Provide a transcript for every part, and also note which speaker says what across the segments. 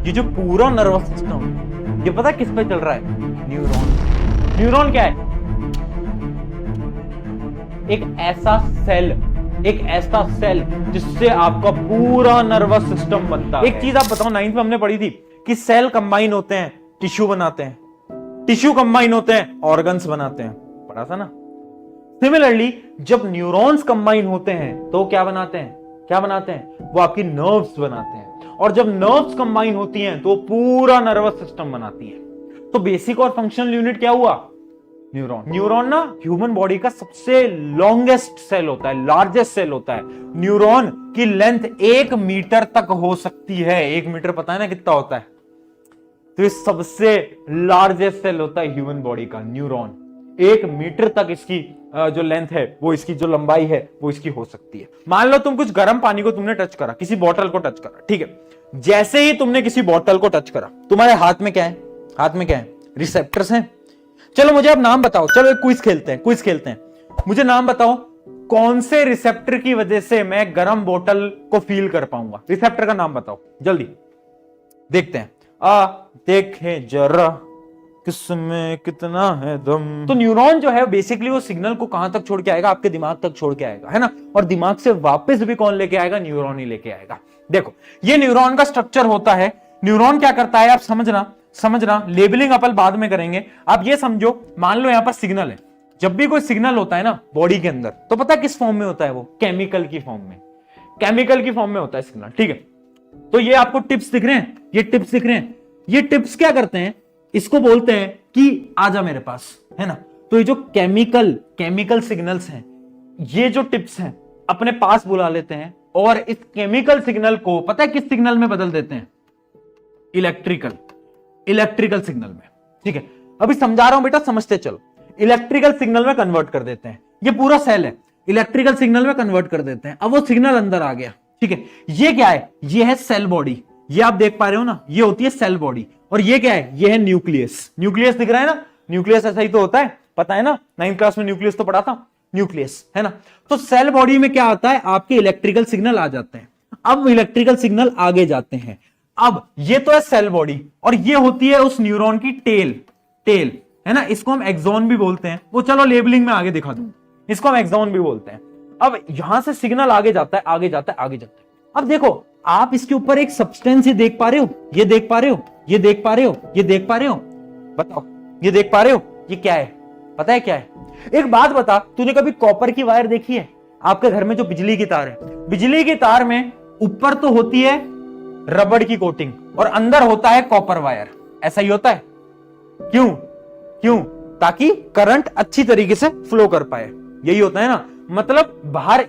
Speaker 1: ये जो पूरा नर्वस सिस्टम, ये पता किस पे चल रहा है? न्यूरॉन। न्यूरॉन क्या है? एक ऐसा सेल जिससे आपका पूरा नर्वस सिस्टम बनता है। एक चीज आप बताओ, 9th में हमने पढ़ी थी कि सेल कंबाइन होते हैं, टिश्यू बनाते हैं, टिश्यू कंबाइन होते हैं, ऑर्गन्स बनाते हैं, पढ़ा था ना। सिमिलरली जब न्यूरॉन्स कंबाइन होते हैं तो क्या बनाते हैं? क्या बनाते हैं? वो आपकी नर्व्स बनाते हैं, और जब नर्व्स कंबाइन होती हैं तो पूरा नर्वस सिस्टम बनाती हैं। तो बेसिक और फंक्शनल यूनिट क्या हुआ? न्यूरॉन। न्यूरॉन ना ह्यूमन बॉडी का सबसे लॉन्गेस्ट सेल होता है, लार्जेस्ट सेल होता है। न्यूरॉन की लेंथ 1 मीटर तक हो सकती है। 1 मीटर पता है ना कितना होता है? तो ये सबसे लार्जेस्ट सेल होता है ह्यूमन बॉडी का, न्यूरॉन। 1 मीटर तक इसकी जो लेंथ है, वो इसकी जो लंबाई है वो इसकी हो सकती है। मान लो तुम कुछ गर्म पानी को तुमने टच करा, किसी बोतल को टच करा, ठीक है। जैसे ही तुमने किसी बोतल को टच करा, तुम्हारे हाथ में क्या है? हाथ में क्या है? रिसेप्टर्स हैं। चलो मुझे अब नाम बताओ, चलो एक क्विज खेलते हैं, क्विज खेलते हैं। मुझे नाम बताओ कौन से रिसेप्टर की वजह से मैं गर्म बोतल को फील कर पाऊंगा? रिसेप्टर का नाम बताओ जल्दी, देखते हैं। देखें जरा किसमें कितना है दम। तो न्यूरॉन जो है बेसिकली वो सिग्नल को कहां तक छोड़ के आएगा? आपके दिमाग तक छोड़ के आएगा, है ना। और दिमाग से वापस भी कौन लेके आएगा? न्यूरॉन ही लेके आएगा। देखो ये न्यूरॉन का स्ट्रक्चर होता है। न्यूरॉन क्या करता है आप समझना, लेबलिंग अपन बाद में करेंगे। आप ये समझो, मान लो यहां पर सिग्नल है। जब भी कोई सिग्नल होता है ना बॉडी के अंदर, तो पता है किस फॉर्म में होता है? वो केमिकल की फॉर्म में, केमिकल की फॉर्म में होता है सिग्नल, ठीक है। तो ये आपको टिप्स दिख रहे हैं, ये टिप्स दिख रहे हैं। ये टिप्स क्या करते हैं? इसको बोलते हैं कि आजा मेरे पास, है ना। तो ये जो केमिकल सिग्नल्स हैं, ये जो टिप्स हैं अपने पास बुला लेते हैं, और इस केमिकल सिग्नल को पता है किस सिग्नल में बदल देते हैं? इलेक्ट्रिकल सिग्नल में, ठीक है। अभी समझा रहा हूं बेटा, समझते चलो। इलेक्ट्रिकल सिग्नल में कन्वर्ट कर देते हैं। ये पूरा सेल है, इलेक्ट्रिकल सिग्नल में कन्वर्ट कर देते हैं। अब वो सिग्नल अंदर आ गया, ठीक है। ये क्या है? ये है सेल बॉडी। ये आप देख पा रहे हो ना, ये होती है सेल बॉडी। और ये क्या है? ये है न्यूक्लियस। न्यूक्लियस दिख रहा है ना? न्यूक्लियस ऐसा ही तो होता है, पता है ना, 9th क्लास में न्यूक्लियस तो पढ़ा था, न्यूक्लियस, है ना। तो सेल बॉडी में क्या आता है? आपके इलेक्ट्रिकल सिग्नल आ जाते हैं। अब इलेक्ट्रिकल सिग्नल आगे जाते हैं। अब ये तो है सेल बॉडी, और ये होती है उस न्यूरॉन की टेल, है ना। इसको हम एक्सॉन भी बोलते हैं। वो चलो लेबलिंग में आगे दिखा दूं, इसको हम एक्सॉन भी बोलते हैं। अब यहां से सिग्नल आगे जाता है, आगे जाता है, आगे जाता है। अब देखो आप इसके ऊपर एक सब्सटेंस ये देख पा रहे हो, ये देख पा रहे हो, ये देख पा रहे हो, ये देख पा रहे हो, बताओ ये देख पा रहे हो? ये क्या है? पता है क्या है? एक बात बता, तूने कभी कॉपर की वायर देखी है? आपके घर में जो बिजली की तार है, बिजली की तार में ऊपर तो होती है रबड़ की कोटिंग और अंदर होता है कॉपर वायर, ऐसा ही होता है। क्यों? ताकि करंट अच्छी तरीके से फ्लो कर पाए, यही होता है ना। मतलब बाहर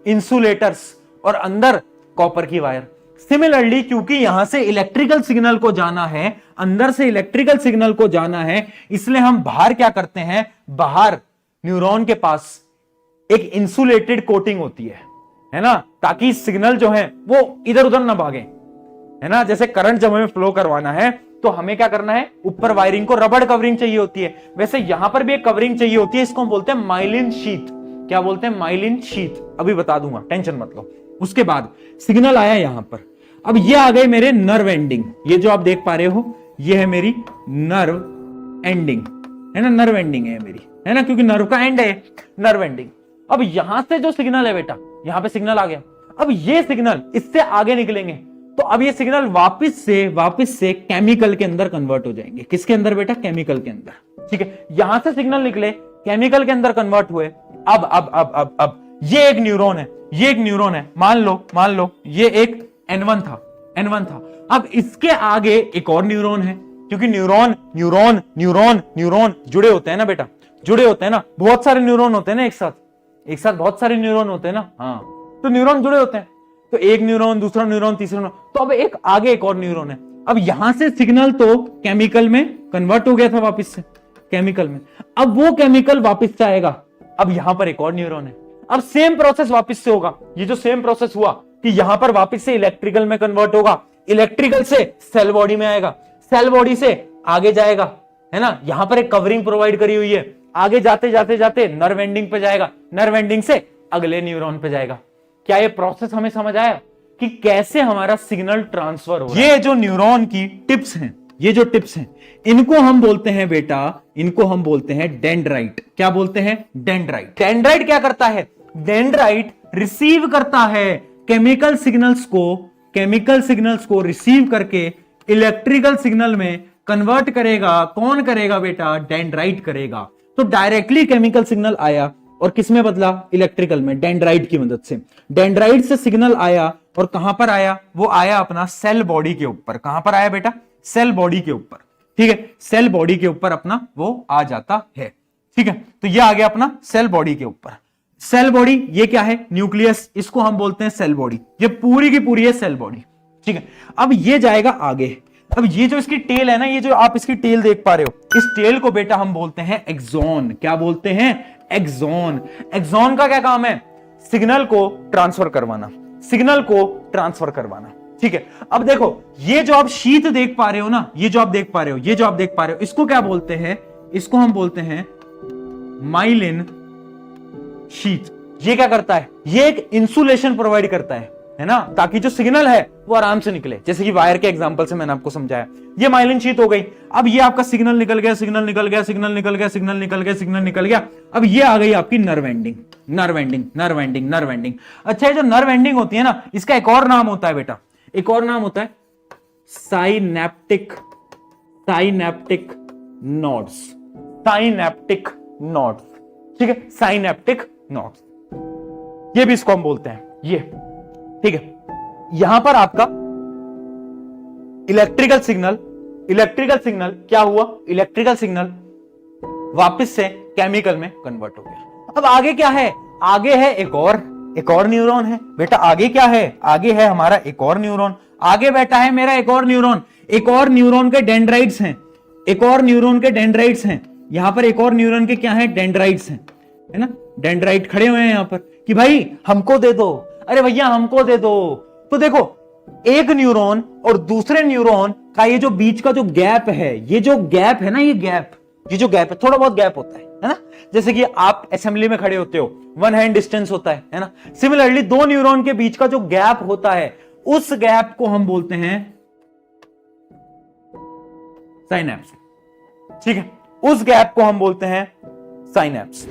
Speaker 1: इंसुलेटर्स और अंदर कॉपर की वायर। सिमिलरली क्योंकि यहां से इलेक्ट्रिकल सिग्नल को जाना है, अंदर से इलेक्ट्रिकल सिग्नल को जाना है, इसलिए हम बाहर क्या करते हैं? बाहर न्यूरॉन के पास एक इंसुलेटेड कोटिंग होती है ना, ताकि सिग्नल जो है वो इधर उधर ना भागे, है ना। जैसे करंट जब हमें फ्लो करवाना है तो हमें क्या करना है? ऊपर वायरिंग को रबड़ कवरिंग चाहिए होती है, वैसे यहां पर भी एक कवरिंग चाहिए होती है। इसको हम बोलते हैं माइलिन शीथ। क्या बोलते हैं? Myelin sheath. अभी बता दूंगा, टेंशन मत लो। उसके बाद सिग्नल आया यहां पर। अब ये आ गए मेरे नर्व एंडिंग। ये जो आप देख पा रहे हो, ये है मेरी नर्व एंडिंग, है ना। नर्व एंडिंग है मेरी, है ना, क्योंकि नर्व का एंड है, नर्व एंडिंग। अब यहां से जो सिग्नल है बेटा, यहां पे सिग्नल आ गया। अब ये सिग्नल इससे आगे निकलेंगे, तो अब ये सिग्नल वापस से केमिकल के अंदर कन्वर्ट हो जाएंगे। किसके अंदर बेटा? केमिकल के अंदर, ठीक है। यहां से सिग्नल निकले, केमिकल के अंदर कन्वर्ट हुए। अब ये एक न्यूरॉन है, ये एक न्यूरॉन है। मान लो ये एक N1 था। अब इसके आगे एक और न्यूरॉन है, क्योंकि न्यूरॉन जुड़े होते हैं ना बेटा, जुड़े होते हैं ना। बहुत सारे न्यूरॉन होते हैं ना एक साथ बहुत सारे न्यूरॉन होते हैं ना। हाँ, तो न्यूरॉन जुड़े होते हैं। तो एक न्यूरॉन, दूसरा न्यूरॉन, तीसरा न्यूरॉन, तो अब एक आगे एक और न्यूरॉन है। अब यहां से सिग्नल तो केमिकल में कन्वर्ट हो गया था, वापस से केमिकल में। अब वो केमिकल वापस से आएगा। अब यहां पर एक और न्यूरॉन है। अब सेम प्रोसेस वापस से होगा। ये जो सेम प्रोसेस हुआ कि यहां पर वापस से इलेक्ट्रिकल में कन्वर्ट होगा, इलेक्ट्रिकल से सेल बॉडी में आएगा, सेल बॉडी से आगे जाएगा, है ना। यहां पर एक कवरिंग प्रोवाइड करी हुई है। आगे जाते नर्व एंडिंग पे जाएगा, नर्व एंडिंग से अगले न्यूरॉन पे जाएगा। क्या ये प्रोसेस हमें समझ आया? कि कैसे हमारा सिग्नल ट्रांसफर हो रहा है। ये जो न्यूरॉन की टिप्स हैं, ये जो टिप्स हैं, इनको हम बोलते हैं बेटा, इनको हम बोलते हैं डेंड्राइट। क्या बोलते हैं? डेंड्राइट। डेंड्राइट क्या करता है? डेंड्राइट रिसीव करता है केमिकल सिग्नल्स को रिसीव करके इलेक्ट्रिकल सिग्नल में कन्वर्ट करेगा। कौन करेगा बेटा? डेंड्राइट करेगा। तो डायरेक्टली केमिकल सिग्नल आया और किस में बदला? इलेक्ट्रिकल में, डेंड्राइट की मदद से। डेंड्राइट से सिग्नल आया और कहां पर आया? वो आया अपना सेल बॉडी के ऊपर। कहां पर आया बेटा? सेल बॉडी के ऊपर। ठीक है, सेल बॉडी के ऊपर अपना वो आ जाता है। ठीक है, तो ये आ गया अपना सेल बॉडी के ऊपर। सेल बॉडी ये क्या है? न्यूक्लियस, इसको हम बोलते हैं सेल बॉडी। ये पूरी की पूरी है सेल बॉडी। ठीक है, अब ये जाएगा आगे। अब ये जो इसकी टेल है ना, ये जो आप इसकी टेल देख पा रहे हो, इस टेल को बेटा हम बोलते हैं एक्सॉन। क्या बोलते हैं? एक्सॉन। एक्सॉन का क्या काम है? सिग्नल को ट्रांसफर करवाना, सिग्नल को ट्रांसफर करवाना। ठीक है, अब देखो ये जो आप शीट देख पा रहे हो ना, ये जो आप देख पा रहे हो, ये जो आप देख पा रहे हो, इसको क्या बोलते हैं? इसको हम बोलते हैं माइलिन शीट। ये क्या करता है? ये एक इंसुलेशन प्रोवाइड करता है ना, ताकि जो सिग्नल है वो आराम से निकले। जैसे कि वायर के एग्जांपल से मैंने आपको समझाया। ये माइलिन शीट हो गई। अब ये आपका सिग्नल निकल गया, सिग्नल निकल गया, सिग्नल निकल गया, सिग्नल निकल गया, सिग्नल निकल गया। अब ये आ गई आपकी nerve ending, nerve ending, nerve ending, nerve ending. अच्छा, ये जो नर्व एंडिंग होती है ना, इसका एक और नाम होता है बेटा, एक और नाम होता है synaptic, synaptic nodes, synaptic nodes. ठीक है, साइनेप्टिक नोड्स, ये भी इसको हम बोलते हैं ये। ठीक है, यहां पर आपका इलेक्ट्रिकल सिग्नल क्या हुआ? इलेक्ट्रिकल सिग्नल वापस से केमिकल में कन्वर्ट हो गया। अब आगे क्या है? आगे है एक और न्यूरॉन है बेटा। आगे क्या है? आगे है हमारा एक और न्यूरॉन। आगे बैठा है मेरा एक और न्यूरॉन। एक और न्यूरॉन के डेंड्राइट्स हैं, एक और न्यूरॉन के डेंड्राइट्स हैं। यहां पर एक और न्यूरॉन के क्या है? डेंड्राइट्स हैं, है ना। डेंड्राइट खड़े हुए हैं यहां पर कि भाई हमको दे दो, अरे भैया हमको दे दो। तो देखो, एक न्यूरॉन और दूसरे न्यूरॉन का ये जो बीच का जो गैप है, ये जो गैप है ना, ये जो गैप है, थोड़ा बहुत गैप होता है ना। जैसे कि आप असेंबली में खड़े होते हो, 1 हैंड डिस्टेंस होता है ना। सिमिलरली दो न्यूरॉन के बीच का जो गैप होता है, उस गैप को हम बोलते हैं साइनेप्स। ठीक है, उस गैप को हम बोलते हैं साइनेप्स।